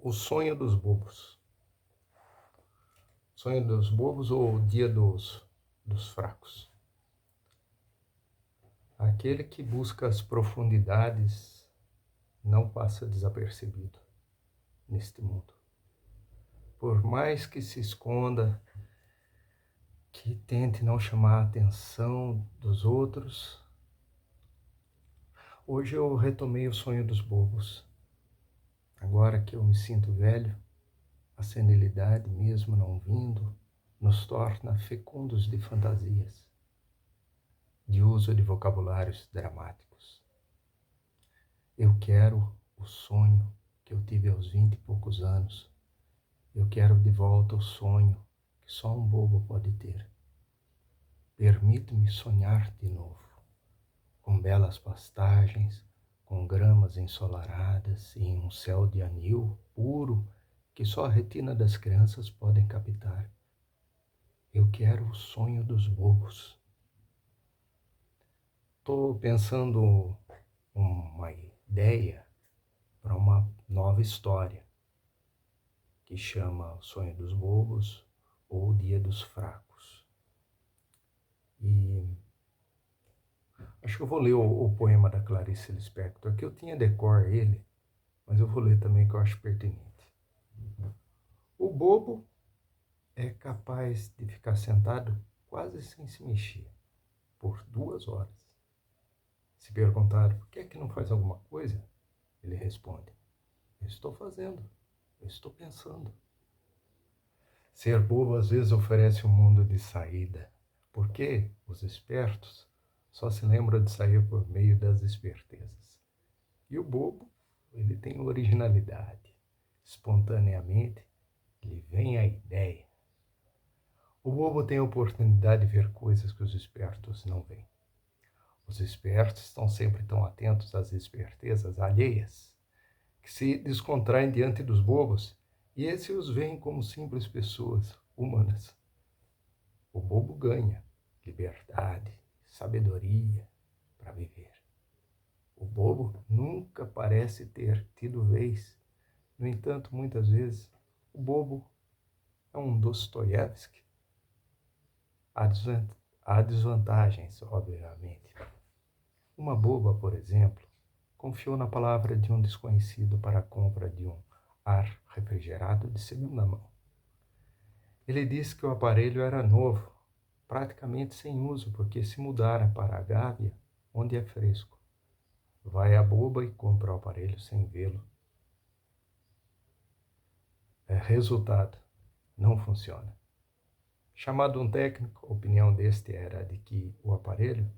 O sonho dos bobos. Sonho dos bobos ou o dia dos fracos. Aquele que busca as profundidades não passa desapercebido neste mundo. Por mais que se esconda, que tente não chamar a atenção dos outros, hoje eu retomei o sonho dos bobos. Agora que eu me sinto velho, a senilidade, mesmo não vindo, nos torna fecundos de fantasias, de uso de vocabulários dramáticos. Eu quero o sonho que eu tive aos 20 e poucos anos. Eu quero de volta o sonho que só um bobo pode ter. Permito-me sonhar de novo, com belas pastagens, com gramas ensolaradas e um céu de anil puro que só a retina das crianças podem captar. Eu quero o sonho dos bobos. Estou pensando uma ideia para uma nova história que chama O Sonho dos Bobos ou O Dia dos Fracos. E acho que eu vou ler o poema da Clarice Lispector, que eu tinha decor ele, mas eu vou ler também que eu acho pertinente. O bobo é capaz de ficar sentado quase sem se mexer por 2 horas. Se perguntar por que é que não faz alguma coisa, ele responde: eu estou fazendo, eu estou pensando. Ser bobo às vezes oferece um mundo de saída, porque os espertos só se lembram de sair por meio das espertezas. E o bobo, ele tem originalidade. Espontaneamente, lhe vem a ideia. O bobo tem a oportunidade de ver coisas que os espertos não veem. Os espertos estão sempre tão atentos às espertezas alheias, que se descontraem diante dos bobos, e esses os veem como simples pessoas humanas. O bobo ganha liberdade, sabedoria para viver. O bobo nunca parece ter tido vez. No entanto, muitas vezes, o bobo é um Dostoiévski. Há desvantagens, obviamente. Uma boba, por exemplo, confiou na palavra de um desconhecido para a compra de um ar refrigerado de segunda mão. Ele disse que o aparelho era novo, praticamente sem uso, porque se mudara para a Gávea, onde é fresco. Vai a boba e compra o aparelho sem vê-lo. Resultado, não funciona. Chamado um técnico, a opinião deste era de que o aparelho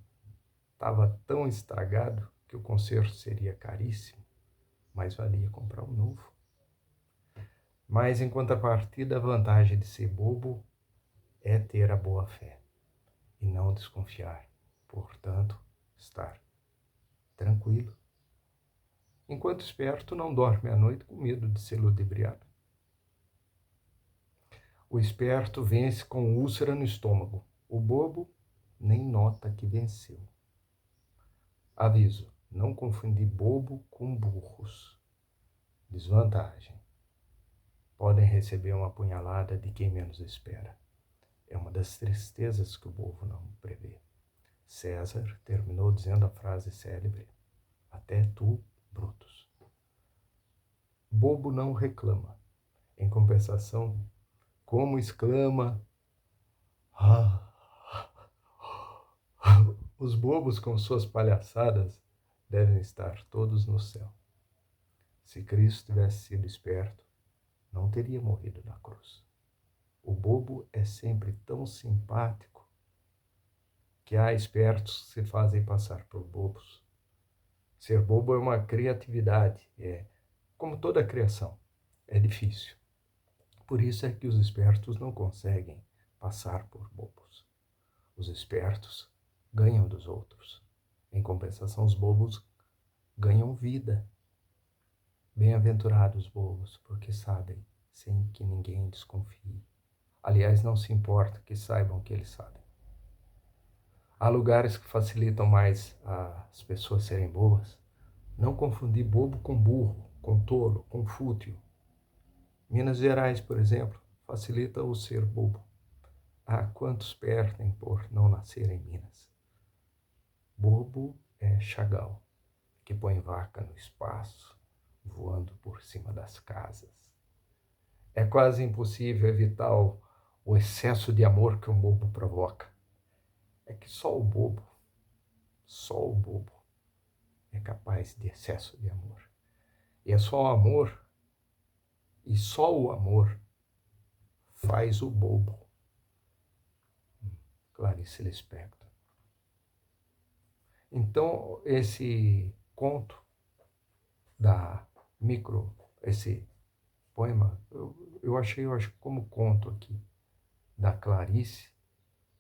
estava tão estragado que o conserto seria caríssimo, mas valia comprar um novo. Mas, em contrapartida, a vantagem de ser bobo é ter a boa fé e não desconfiar. Portanto, estar tranquilo. Enquanto esperto não dorme à noite com medo de ser ludibriado. O esperto vence com úlcera no estômago. O bobo nem nota que venceu. Aviso, não confundir bobo com burros. Desvantagem. Podem receber uma punhalada de quem menos espera. É uma das tristezas que o bobo não prevê. César terminou dizendo a frase célebre: até tu, Brutus. Bobo não reclama. Em compensação, como exclama: ah! Os bobos com suas palhaçadas devem estar todos no céu. Se Cristo tivesse sido esperto, não teria morrido na cruz. O bobo é sempre tão simpático que há espertos que se fazem passar por bobos. Ser bobo é uma criatividade, como toda a criação, é difícil. Por isso é que os espertos não conseguem passar por bobos. Os espertos ganham dos outros. Em compensação, os bobos ganham vida. Bem-aventurados bobos, porque sabem, sem que ninguém desconfie. Aliás, não se importa que saibam que eles sabem. Há lugares que facilitam mais as pessoas serem boas. Não confundir bobo com burro, com tolo, com fútil. Minas Gerais, por exemplo, facilita o ser bobo. Ah, quantos perdem por não nascer em Minas? Bobo é Chagall, que põe vaca no espaço, voando por cima das casas. É quase impossível evitar o excesso de amor que um bobo provoca. É que só o bobo é capaz de excesso de amor. E é só o amor, e só o amor faz o bobo. Clarice Lispector. Então, esse conto da micro, esse poema, eu acho como conto aqui, da Clarice,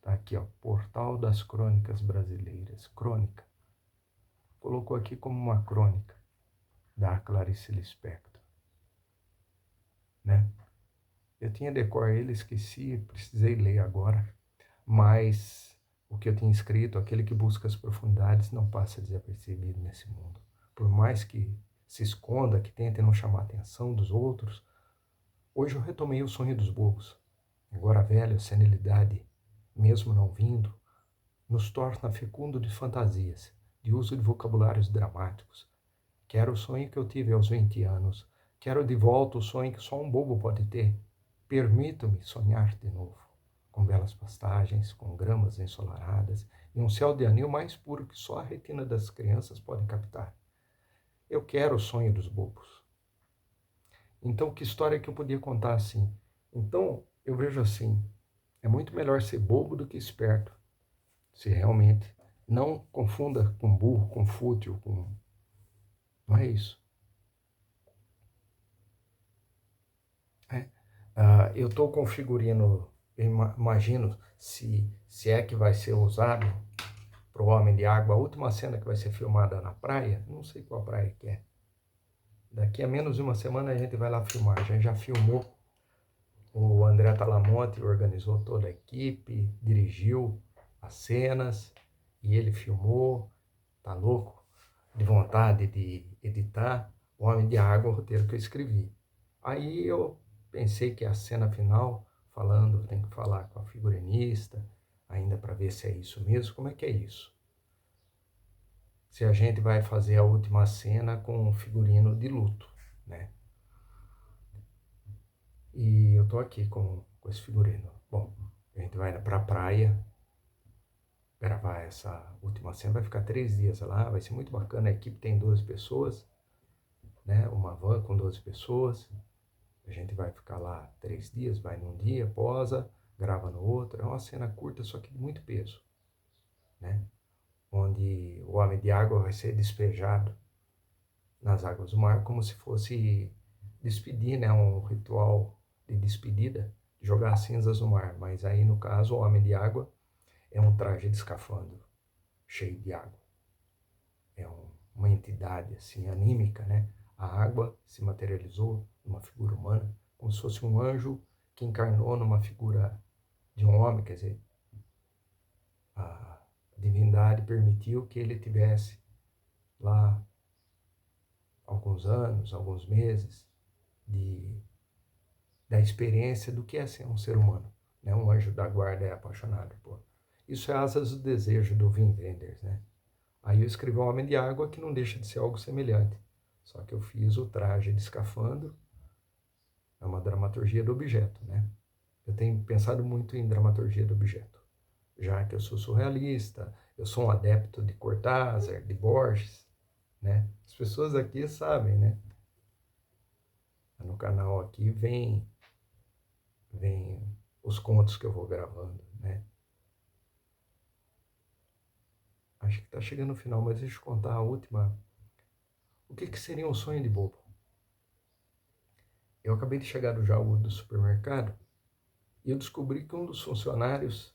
tá aqui, ó, Portal das Crônicas Brasileiras, crônica. Colocou aqui como uma crônica da Clarice Lispector, né? Eu tinha decor ele, esqueci, precisei ler agora, mas o que eu tinha escrito, aquele que busca as profundidades não passa desapercebido nesse mundo. Por mais que se esconda, que tente não chamar a atenção dos outros, hoje eu retomei o sonho dos bobos. Agora velho, a senilidade, mesmo não vindo, nos torna fecundo de fantasias, de uso de vocabulários dramáticos. Quero o sonho que eu tive aos 20 anos. Quero de volta o sonho que só um bobo pode ter. Permito-me sonhar de novo, com belas pastagens, com gramas ensolaradas e um céu de anil mais puro que só a retina das crianças pode captar. Eu quero o sonho dos bobos. Então, que história que eu podia contar assim? Então, eu vejo assim, é muito melhor ser bobo do que esperto. Se realmente não confunda com burro, com fútil, com... Não é isso. É. Eu estou com o figurino, imagino, se é que vai ser usado para o Homem de Água, a última cena que vai ser filmada na praia, não sei qual praia que é. Daqui a menos de uma semana a gente vai lá filmar. A gente já filmou, o André Talamonte organizou toda a equipe, dirigiu as cenas e ele filmou, tá louco de vontade de editar O Homem de Água, o roteiro que eu escrevi. Aí eu pensei que a cena final, falando, tem que falar com a figurinista, ainda para ver se é isso mesmo, como é que é isso? Se a gente vai fazer a última cena com um figurino de luto, né? E eu tô aqui com esse figurino. Bom, a gente vai pra praia gravar essa última cena, vai ficar 3 dias lá, vai ser muito bacana, a equipe tem 12 pessoas, né? Uma van com 12 pessoas, a gente vai ficar lá 3 dias, vai num dia, posa, grava no outro, é uma cena curta, só que de muito peso, né? Onde o homem de água vai ser despejado nas águas do mar como se fosse despedir, né? Um ritual de despedida, jogar as cinzas no mar. Mas aí, no caso, o homem de água é um traje de escafandro cheio de água. É uma entidade assim anímica, né? A água se materializou numa figura humana, como se fosse um anjo que encarnou numa figura de um homem, quer dizer, a divindade permitiu que ele tivesse lá alguns anos, alguns meses da experiência do que é ser um ser humano, né? Um anjo da guarda é apaixonado por. Isso é Asas do Desejo do Wim Wenders, né? Aí eu escrevi um Homem de Água que não deixa de ser algo semelhante, só que eu fiz o traje de escafandro, é uma dramaturgia do objeto, né? Eu tenho pensado muito em dramaturgia do objeto, já que eu sou surrealista, eu sou um adepto de Cortázar, de Borges, né? As pessoas aqui sabem, né? No canal aqui vem os contos que eu vou gravando, né? Acho que está chegando no final, mas deixa eu contar a última. O que seria um sonho de bobo? Eu acabei de chegar do Jaú do supermercado e eu descobri que um dos funcionários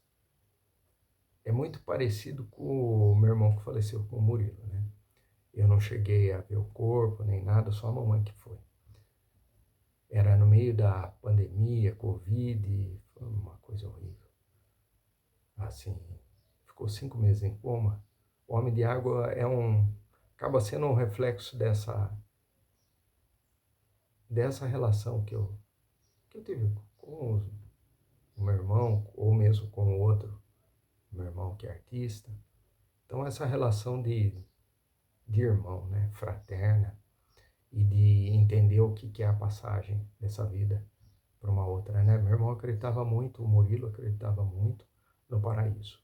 é muito parecido com o meu irmão que faleceu, com o Murilo, né? Eu não cheguei a ver o corpo nem nada, só a mamãe que foi. Era no meio da pandemia, Covid, foi uma coisa horrível. Assim, ficou 5 meses em coma. O Homem de Água acaba sendo um reflexo dessa relação que eu tive com o meu irmão, ou mesmo com o outro, meu irmão que é artista. Então, essa relação de irmão, né, fraterna, e de entender o que é a passagem dessa vida para uma outra, né? Meu irmão acreditava muito, o Murilo acreditava muito no paraíso.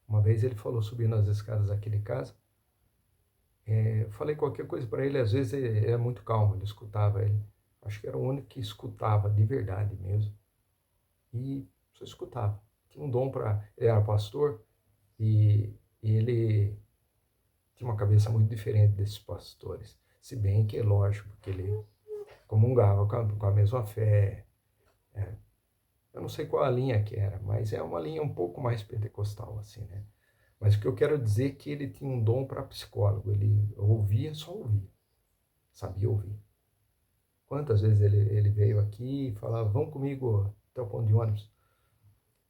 Uma vez ele falou subindo as escadas daquele casa, eu falei qualquer coisa para ele, às vezes ele é muito calmo, ele escutava ele. Acho que era o único que escutava de verdade mesmo. E só escutava. Tinha um dom para. Ele era pastor e ele tinha uma cabeça muito diferente desses pastores. Se bem que é lógico, porque ele comungava com a mesma fé. É, eu não sei qual a linha que era, mas é uma linha um pouco mais pentecostal, assim, né? Mas o que eu quero dizer é que ele tinha um dom para psicólogo. Ele ouvia, só ouvia. Sabia ouvir. Quantas vezes ele veio aqui e falava, vamos comigo até o ponto de ônibus.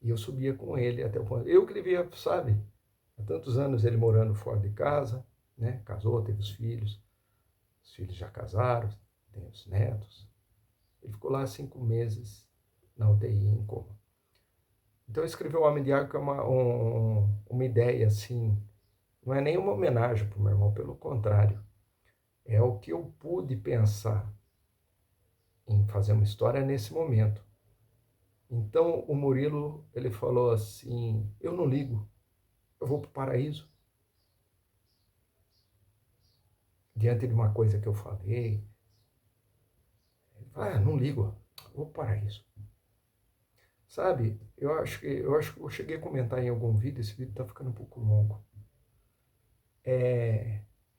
E eu subia com ele até o ponto. Eu que ele via, sabe? Há tantos anos ele morando fora de casa, né? Casou, teve os filhos já casaram, tem os netos. Ele ficou lá 5 meses na UTI em coma. Então eu escrevi O Homem de Água, que é uma ideia assim, não é nem uma homenagem para o meu irmão, pelo contrário. É o que eu pude pensar em fazer uma história nesse momento. Então o Murilo, ele falou assim, eu não ligo, eu vou para o paraíso. Diante de uma coisa que eu falei, ele falou, não ligo, eu vou para o paraíso. Sabe, eu cheguei a comentar em algum vídeo, esse vídeo está ficando um pouco longo.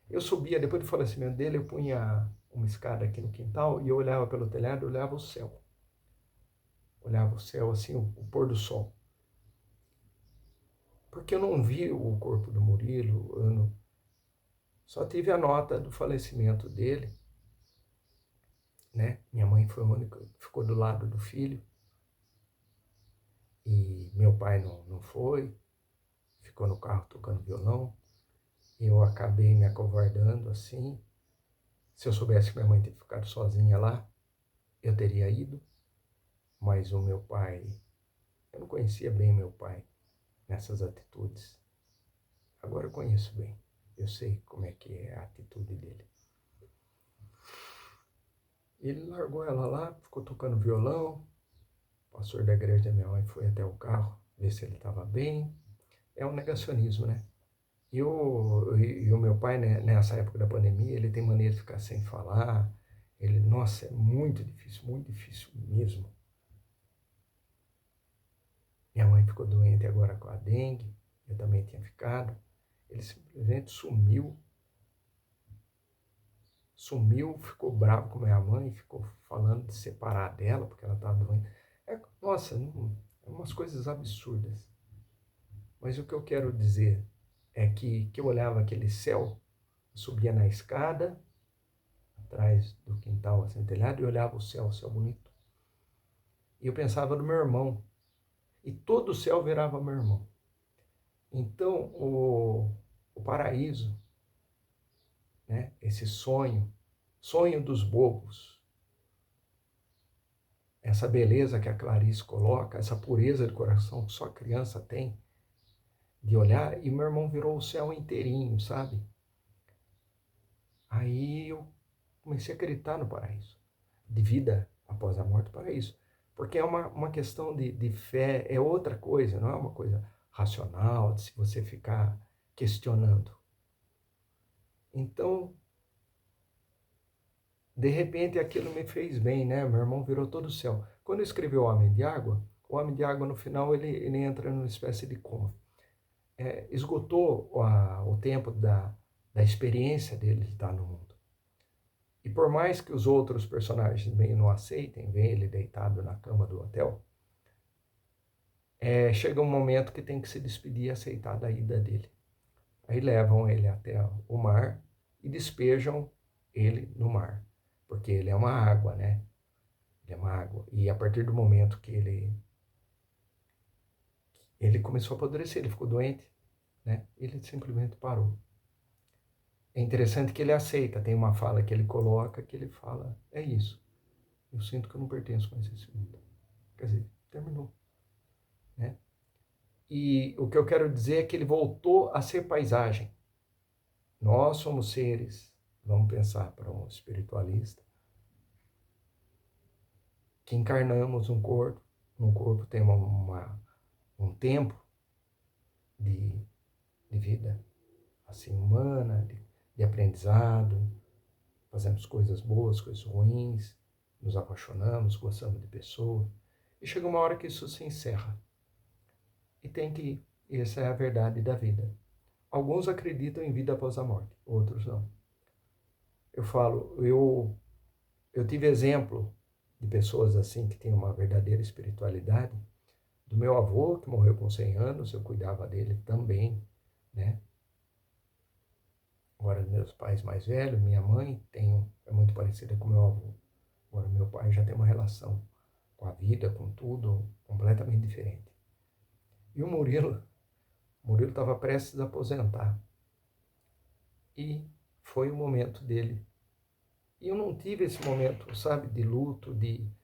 Eu subia, depois do falecimento dele, eu punha uma escada aqui no quintal e eu olhava pelo telhado, eu olhava o céu. Olhava o céu assim, o pôr do sol. Porque eu não vi o corpo do Murilo, só tive a nota do falecimento dele, né? Minha mãe foi a única que ficou do lado do filho. E meu pai não foi, ficou no carro tocando violão. Eu acabei me acovardando assim. Se eu soubesse que minha mãe tinha ficado sozinha lá, eu teria ido. Mas o meu pai, eu não conhecia bem meu pai nessas atitudes. Agora eu conheço bem. Eu sei como é que é a atitude dele. Ele largou ela lá, ficou tocando violão. O pastor da igreja da minha mãe foi até o carro ver se ele estava bem. É um negacionismo, né? E o meu pai, né, nessa época da pandemia, ele tem mania de ficar sem falar. Nossa, é muito difícil mesmo. Minha mãe ficou doente agora com a dengue, eu também tinha ficado. Ele simplesmente sumiu, ficou bravo com minha mãe, ficou falando de separar dela, porque ela estava doente. Nossa, é umas coisas absurdas. Mas o que eu quero dizer é que eu olhava aquele céu, subia na escada, atrás do quintal assim, telhado, e olhava o céu bonito. E eu pensava no meu irmão. E todo o céu virava meu irmão. Então, o paraíso, né, esse sonho dos bobos, essa beleza que a Clarice coloca, essa pureza de coração que só a criança tem, de olhar, e meu irmão virou o céu inteirinho, sabe? Aí eu comecei a acreditar no paraíso, de vida após a morte, paraíso. Porque é uma questão de fé, é outra coisa, não é uma coisa racional, de se você ficar questionando. Então, de repente aquilo me fez bem, né? Meu irmão virou todo o céu. Quando eu escrevi O Homem de Água, o Homem de Água no final ele entra numa espécie de coma. Esgotou o tempo da experiência dele de estar no mundo. E por mais que os outros personagens meio não aceitem, ver ele deitado na cama do hotel, chega um momento que tem que se despedir e aceitar da ida dele. Aí levam ele até o mar e despejam ele no mar, porque ele é uma água, né? Ele é uma água. E a partir do momento que ele começou a apodrecer, ele ficou doente, né? Ele simplesmente parou. É interessante que ele aceita, tem uma fala que ele coloca que ele fala, é isso. Eu sinto que eu não pertenço mais a esse mundo. Quer dizer, terminou, né? E o que eu quero dizer é que ele voltou a ser paisagem. Nós somos seres, vamos pensar para um espiritualista, que encarnamos um corpo tem um tempo de, de vida assim humana, de aprendizado, fazemos coisas boas, coisas ruins, nos apaixonamos, gostamos de pessoas, e chega uma hora que isso se encerra. E tem que ir. Essa é a verdade da vida. Alguns acreditam em vida após a morte, outros não. Eu falo, eu tive exemplo de pessoas assim que têm uma verdadeira espiritualidade, do meu avô, que morreu com 100 anos, eu cuidava dele também, né? Agora, meus pais mais velhos, minha mãe é muito parecida com meu avô. Agora, meu pai já tem uma relação com a vida, com tudo, completamente diferente. E o Murilo estava prestes a aposentar. E foi o momento dele. E eu não tive esse momento, sabe, de luto,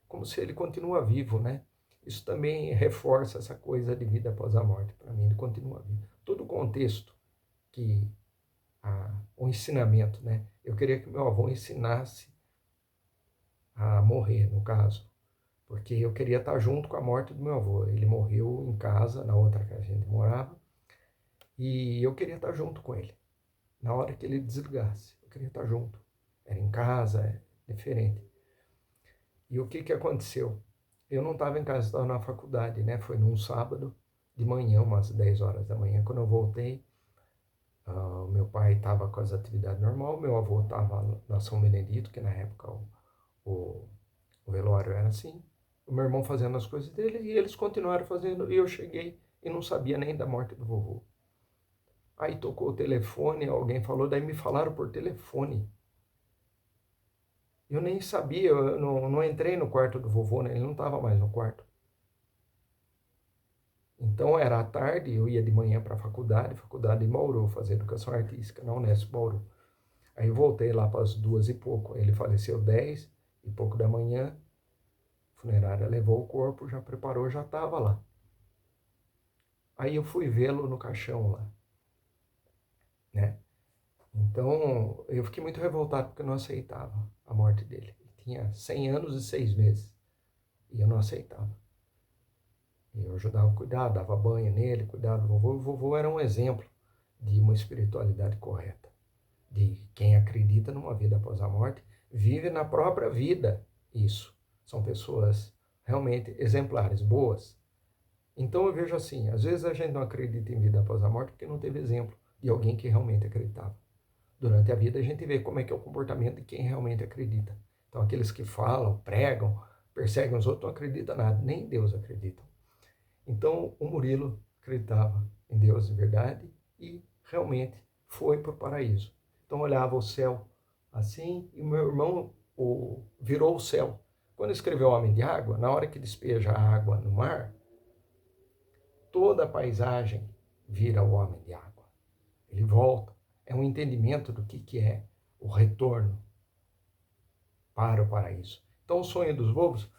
como se ele continua vivo, né? Isso também reforça essa coisa de vida após a morte. Para mim, ele continua vivo. Todo o contexto que o ensinamento, né? Eu queria que meu avô ensinasse a morrer, no caso, porque eu queria estar junto com a morte do meu avô. Ele morreu em casa, na outra que a gente morava, e eu queria estar junto com ele. Na hora que ele desligasse, eu queria estar junto. Era em casa, é diferente. E o que aconteceu? Eu não estava em casa, estava na faculdade, né? Foi num sábado de manhã, umas 10 horas da manhã. Quando eu voltei, meu pai estava com as atividades normais, meu avô estava na São Benedito, que na época o, o velório era assim. O meu irmão fazendo as coisas dele e eles continuaram fazendo. E eu cheguei e não sabia nem da morte do vovô. Aí tocou o telefone, alguém falou, daí me falaram por telefone. Eu nem sabia, eu não entrei no quarto do vovô, né? Ele não estava mais no quarto. Então era à tarde, eu ia de manhã para a faculdade em Bauru, fazer educação artística na Unesp Bauru. Aí voltei lá para as 2 e pouco, ele faleceu 10 e pouco da manhã, a funerária levou o corpo, já preparou, já estava lá. Aí eu fui vê-lo no caixão lá, né? Então eu fiquei muito revoltado porque eu não aceitava a morte dele. Ele tinha 100 anos e 6 meses e eu não aceitava. Eu ajudava a cuidar, dava banho nele, cuidava do vovô. O vovô era um exemplo de uma espiritualidade correta, de quem acredita numa vida após a morte, vive na própria vida isso. São pessoas realmente exemplares, boas. Então eu vejo assim, às vezes a gente não acredita em vida após a morte porque não teve exemplo de alguém que realmente acreditava. Durante a vida a gente vê como é que é o comportamento de quem realmente acredita. Então aqueles que falam, pregam, perseguem os outros não acreditam nada, nem Deus acredita. Então o Murilo acreditava em Deus de verdade e realmente foi para o paraíso. Então olhava o céu assim e o meu irmão virou o céu. Quando escreveu Homem de Água, na hora que despeja a água no mar, toda a paisagem vira o Homem de Água. Ele volta. É um entendimento do que é o retorno para o paraíso. Então o sonho dos bobos,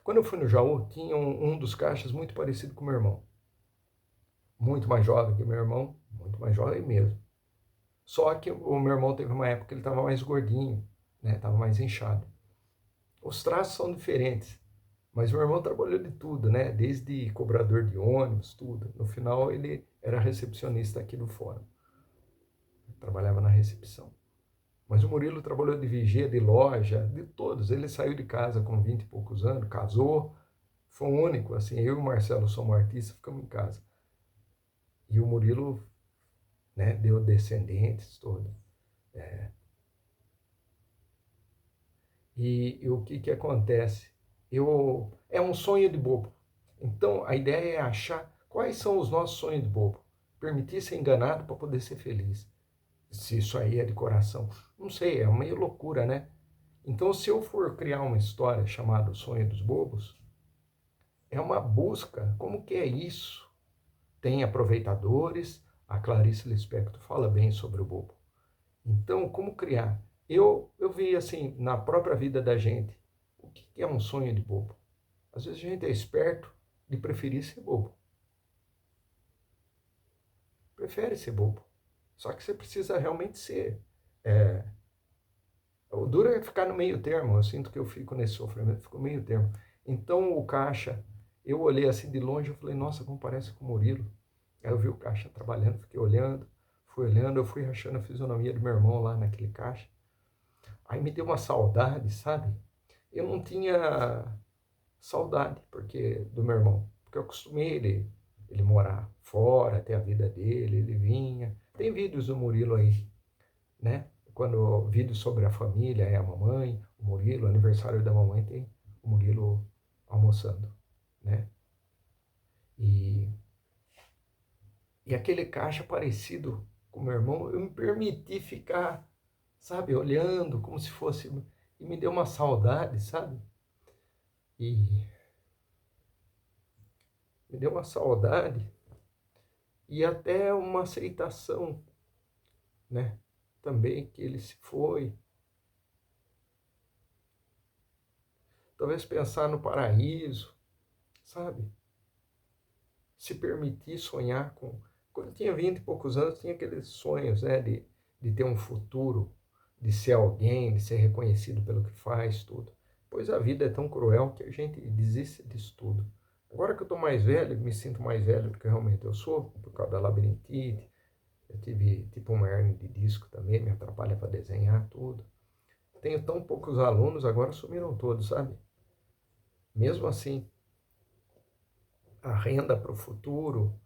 quando eu fui no Jaú, tinha um dos caixas muito parecido com o meu irmão. Muito mais jovem que meu irmão, muito mais jovem mesmo. Só que o meu irmão teve uma época que ele estava mais gordinho, né? Estava mais inchado. Os traços são diferentes, mas o meu irmão trabalhou de tudo, né? Desde cobrador de ônibus, tudo. No final ele era recepcionista aqui do fórum. Trabalhava na recepção. Mas o Murilo trabalhou de vigia, de loja, de todos. Ele saiu de casa com 20 e poucos anos, casou, foi o único, assim, eu e o Marcelo somos artistas, ficamos em casa. E o Murilo, né, deu descendentes todos. E o que acontece? É um sonho de bobo. Então, a ideia é achar quais são os nossos sonhos de bobo. Permitir ser enganado para poder ser feliz. Se isso aí é de coração. Não sei, é meio loucura, né? Então, se eu for criar uma história chamada O Sonho dos Bobos, é uma busca. Como que é isso? Tem aproveitadores, a Clarice Lispector fala bem sobre o bobo. Então, como criar? Eu vi assim, na própria vida da gente, O que é um sonho de bobo? Às vezes a gente é esperto de preferir ser bobo. Prefere ser bobo. Só que você precisa realmente ser. É, o duro é ficar no meio termo. Eu sinto que eu fico nesse sofrimento, fico no meio termo. Então o caixa, eu olhei assim de longe, eu falei, nossa, como parece com o Murilo. Aí eu vi o caixa trabalhando, fiquei olhando, fui olhando, eu fui rachando a fisionomia do meu irmão lá naquele caixa. Aí me deu uma saudade, sabe? Eu não tinha saudade do meu irmão, porque eu acostumei ele morar fora, ter a vida dele, ele vinha. Tem vídeos do Murilo aí, né? Quando vídeos sobre a família, é a mamãe, o Murilo, aniversário da mamãe, tem o Murilo almoçando, né? E, e aquele caixa parecido com meu irmão, eu me permiti ficar, sabe, olhando como se fosse. E me deu uma saudade, sabe? E me deu uma saudade e até uma aceitação, né? Também que ele se foi. Talvez pensar no paraíso, sabe? Se permitir sonhar com. Quando eu tinha 20 e poucos anos, tinha aqueles sonhos, né? De ter um futuro, de ser alguém, de ser reconhecido pelo que faz, tudo. Pois a vida é tão cruel que a gente desiste disso tudo. Agora que eu estou mais velho, me sinto mais velho do que realmente eu sou, por causa da labirintite. Eu tive tipo uma hernia de disco também, me atrapalha para desenhar tudo. Tenho tão poucos alunos, agora sumiram todos, sabe? Mesmo assim, a renda para o futuro,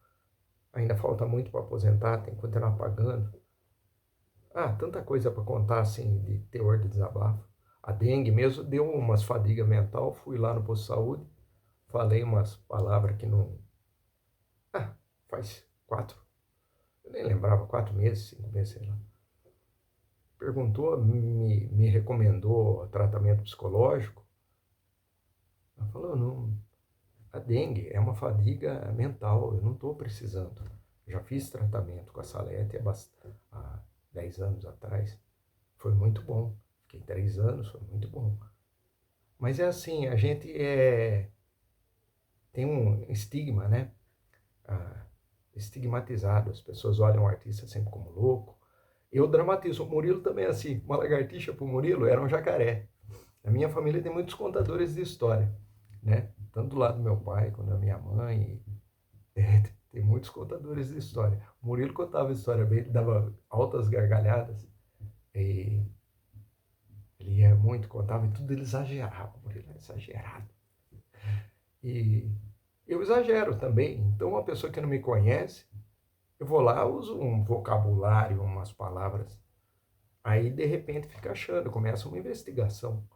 ainda falta muito para aposentar, tem que continuar pagando. Ah, tanta coisa para contar assim de teor de desabafo. A dengue mesmo deu umas fadiga mental, fui lá no posto de saúde, falei umas palavras que não. Ah, faz 4, eu nem lembrava, 4 meses, 5 meses, sei lá. Perguntou, me recomendou tratamento psicológico. Ela falou, não, a dengue é uma fadiga mental, eu não estou precisando. Já fiz tratamento com a Salete há 10 anos atrás. Foi muito bom. Fiquei 3 anos, foi muito bom. Mas é assim, a gente tem um estigma, né? Ah, estigmatizado. As pessoas olham o artista sempre como louco. Eu dramatizo. O Murilo também é assim. Uma lagartixa para o Murilo era um jacaré. A minha família tem muitos contadores de história, né? Tanto do lado do meu pai quanto da minha mãe. Tem muitos contadores de história. O Murilo contava história bem, ele dava altas gargalhadas. E ele ia muito, contava e tudo ele exagerava. O Murilo é exagerado. E eu exagero também. Então, uma pessoa que não me conhece, eu vou lá, uso um vocabulário, umas palavras. Aí, de repente, fica achando, começa uma investigação.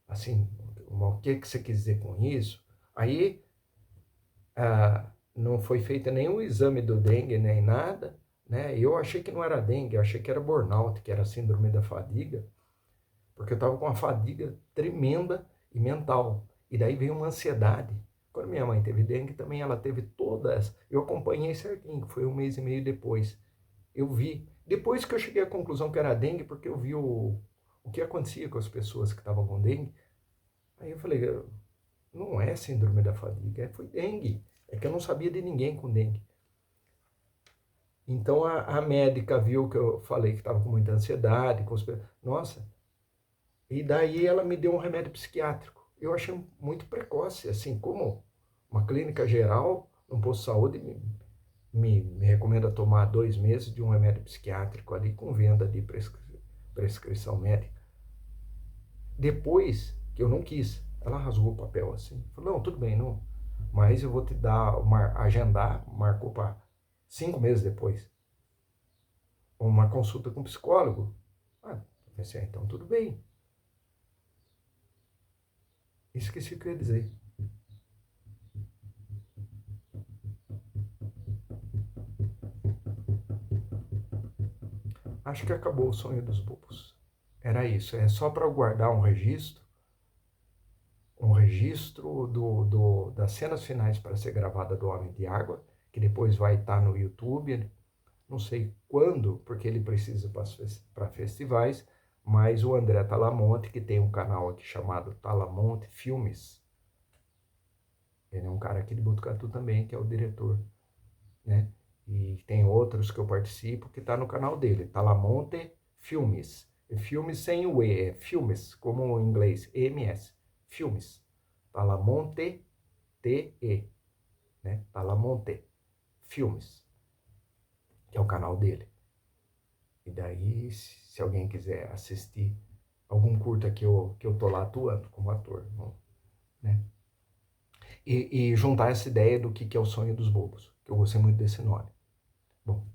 Assim, o que você quis dizer com isso? Aí, não foi feito nenhum exame do dengue, nem nada, né? Eu achei que não era dengue, eu achei que era burnout, que era síndrome da fadiga, porque eu estava com uma fadiga tremenda e mental. E daí veio uma ansiedade. Quando minha mãe teve dengue, também ela teve todas. Eu acompanhei certinho, foi 1 mês e meio depois. Eu vi. Depois que eu cheguei à conclusão que era dengue, porque eu vi o que acontecia com as pessoas que estavam com dengue. Aí eu falei, não é síndrome da fadiga, foi dengue. É que eu não sabia de ninguém com dengue. Então a médica viu que eu falei que estava com muita ansiedade. Nossa, e daí ela me deu um remédio psiquiátrico. Eu achei muito precoce, assim, como uma clínica geral, um posto de saúde, me recomenda tomar 2 meses de um remédio psiquiátrico ali com venda de prescrição médica. Depois que eu não quis, ela rasgou o papel assim. Falou, não, tudo bem, não. Mas eu vou te dar, agendar, marcou para 5 meses depois, uma consulta com um psicólogo. Ah, eu pensei, então tudo bem. Esqueci o que eu ia dizer. Acho que acabou o sonho dos bobos. Era isso, é só para guardar um registro das cenas finais para ser gravada do Homem de Água, que depois vai estar no YouTube, não sei quando, porque ele precisa para festivais, Mas o André Talamonte, que tem um canal aqui chamado Talamonte Filmes, ele é um cara aqui de Botucatu também, que é o diretor, né? E tem outros que eu participo que tá no canal dele, Talamonte Filmes. Filmes sem o E, é filmes, como em inglês, EMS, filmes. Talamonte TE, né? Talamonte Filmes, que é o canal dele. E daí, se alguém quiser assistir algum curta que eu tô lá atuando como ator, né? E juntar essa ideia do que é o sonho dos bobos, que eu gostei muito desse nome. Bom,